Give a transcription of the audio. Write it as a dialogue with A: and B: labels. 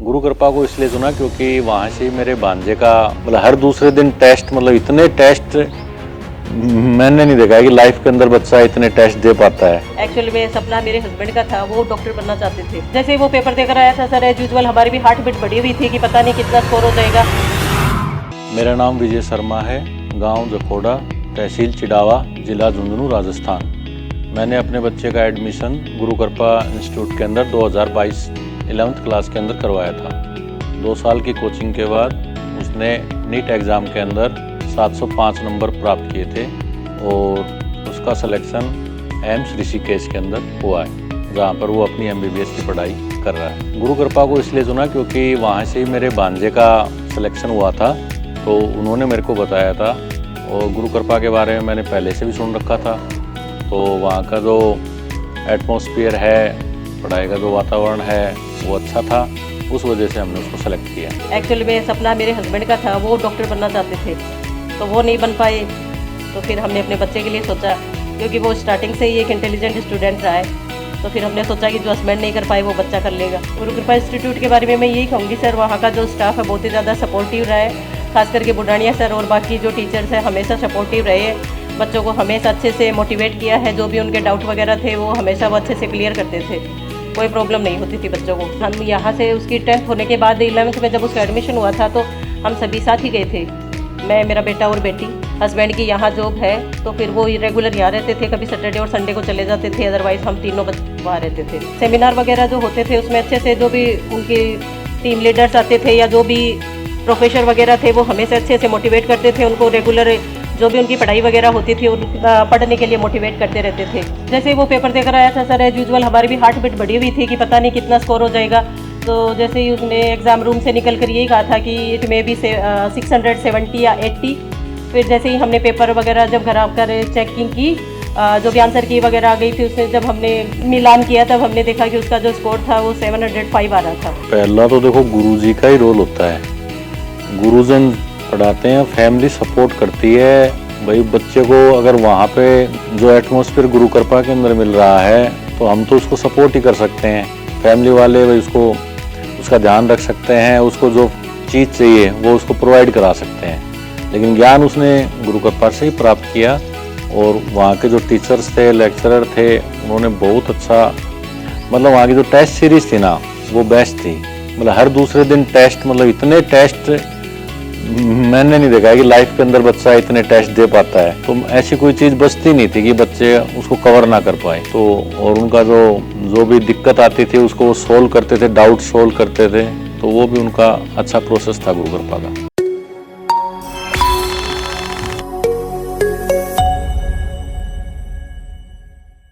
A: गुरु कृपा को इसलिए चुना क्योंकि वहाँ से मेरे भांजे का मतलब हर दूसरे दिन टेस्ट, मतलब इतने टेस्ट मैंने नहीं देखा है कि लाइफ के अंदर बच्चा इतने टेस्ट दे पाता है।
B: एक्चुअली में सपना मेरे हस्बैंड का था, वो डॉक्टर बनना चाहते थे। जैसे वो पेपर देकर आया था सर, एज यूजुअल हमारी भी हार्ट बीट बढ़ी हुई थी कि पता नहीं कितना स्कोर हो जाएगा।
A: मेरा नाम विजय शर्मा है, गांव जखोड़ा, तहसील चिड़ावा, जिला झुंझुनू, राजस्थान। मैंने अपने बच्चे का एडमिशन गुरु कृपा इंस्टीट्यूट के अंदर 2022 11th क्लास के अंदर करवाया था। 2 साल की कोचिंग के बाद उसने नीट एग्ज़ाम के अंदर 705 नंबर प्राप्त किए थे और उसका सिलेक्शन एम्स ऋषिकेश के अंदर हुआ है, जहाँ पर वो अपनी MBBS की पढ़ाई कर रहा है। गुरु कृपा को इसलिए चुना क्योंकि वहाँ से ही मेरे भांजे का सिलेक्शन हुआ था, तो उन्होंने मेरे को बताया था और गुरु कृपा के बारे में मैंने पहले से भी सुन रखा था। तो वहाँ का जो एटमॉस्फेयर है, पढ़ाई का जो वातावरण है वो अच्छा था, उस वजह से हमने उसको सेलेक्ट किया।
B: एक्चुअली में सपना मेरे हस्बैंड का था, वो डॉक्टर बनना चाहते थे, तो वो नहीं बन पाए। तो फिर हमने अपने बच्चे के लिए सोचा, क्योंकि वो स्टार्टिंग से ही एक इंटेलिजेंट स्टूडेंट रहा है, तो फिर हमने सोचा कि जो हस्बैंड नहीं कर पाए वो बच्चा कर लेगा। गुरु कृपा इंस्टीट्यूट के बारे में मैं यही कहूँगी सर, वहाँ का जो स्टाफ है बहुत ही ज़्यादा सपोर्टिव रहा है, खास करके बुढ़ानिया सर और बाकी जो टीचर्स हैं हमेशा सपोर्टिव रहे हैं। बच्चों को हमेशा अच्छे से मोटिवेट किया है, जो भी उनके डाउट वगैरह थे वो हमेशा वो अच्छे से क्लियर करते थे, कोई प्रॉब्लम नहीं होती थी बच्चों को। हम यहाँ से उसकी 10th होने के बाद 11th में जब उसका एडमिशन हुआ था तो हम सभी साथ ही गए थे, मैं, मेरा बेटा और बेटी। हस्बैंड की यहाँ जॉब है तो फिर वो रेगुलर यहाँ रहते थे, कभी सैटरडे और संडे को चले जाते थे, अदरवाइज हम तीनों वहाँ रहते थे। सेमिनार वगैरह जो होते थे उसमें अच्छे से जो भी उनके टीम लीडर्स आते थे या जो भी प्रोफेसर वगैरह थे वो हमेशा अच्छे से मोटिवेट करते थे उनको, रेगुलर जो भी उनकी पढ़ाई वगैरह होती थी उनका पढ़ने के लिए मोटिवेट करते रहते थे। जैसे वो पेपर देकर आया था सर, एज यूजुअल हमारी भी हार्ट बीट बढ़ी हुई थी कि पता नहीं कितना स्कोर हो जाएगा। तो जैसे ही उसने एग्ज़ाम रूम से निकल कर यही कहा था कि इट मे बी 670 या 80। फिर जैसे ही हमने पेपर वगैरह जब घर आकर चेकिंग की, जो भी आंसर की वगैरह आ गई थी, उसमें जब हमने मिलान किया तब हमने देखा कि उसका जो स्कोर था वो 705 आ रहा था।
A: पहला तो देखो गुरुजी का ही रोल होता है, गुरुजन पढ़ाते हैं, फैमिली सपोर्ट करती है। भाई बच्चे को अगर वहाँ पे जो एटमॉस्फेयर गुरु कृपा के अंदर मिल रहा है तो हम तो उसको सपोर्ट ही कर सकते हैं। फैमिली वाले भाई उसको उसका ध्यान रख सकते हैं, उसको जो चीज़ चाहिए वो उसको प्रोवाइड करा सकते हैं। लेकिन ज्ञान उसने गुरु कृपा से ही प्राप्त किया और वहाँ के जो टीचर्स थे, लेक्चरर थे, उन्होंने बहुत अच्छा, मतलब वहाँ की जो टेस्ट सीरीज थी ना वो बेस्ट थी। मतलब हर दूसरे दिन टेस्ट, मतलब इतने टेस्ट मैंने नहीं देखा है कि लाइफ के अंदर बच्चा इतने टेस्ट दे पाता है। तो ऐसी कोई चीज़ बचती नहीं थी कि बच्चे उसको कवर ना कर पाए। तो और उनका जो भी दिक्कत आती थी उसको वो सोल्व करते थे, डाउट सोल्व करते थे, तो वो भी उनका अच्छा प्रोसेस था गुरु कृपा का।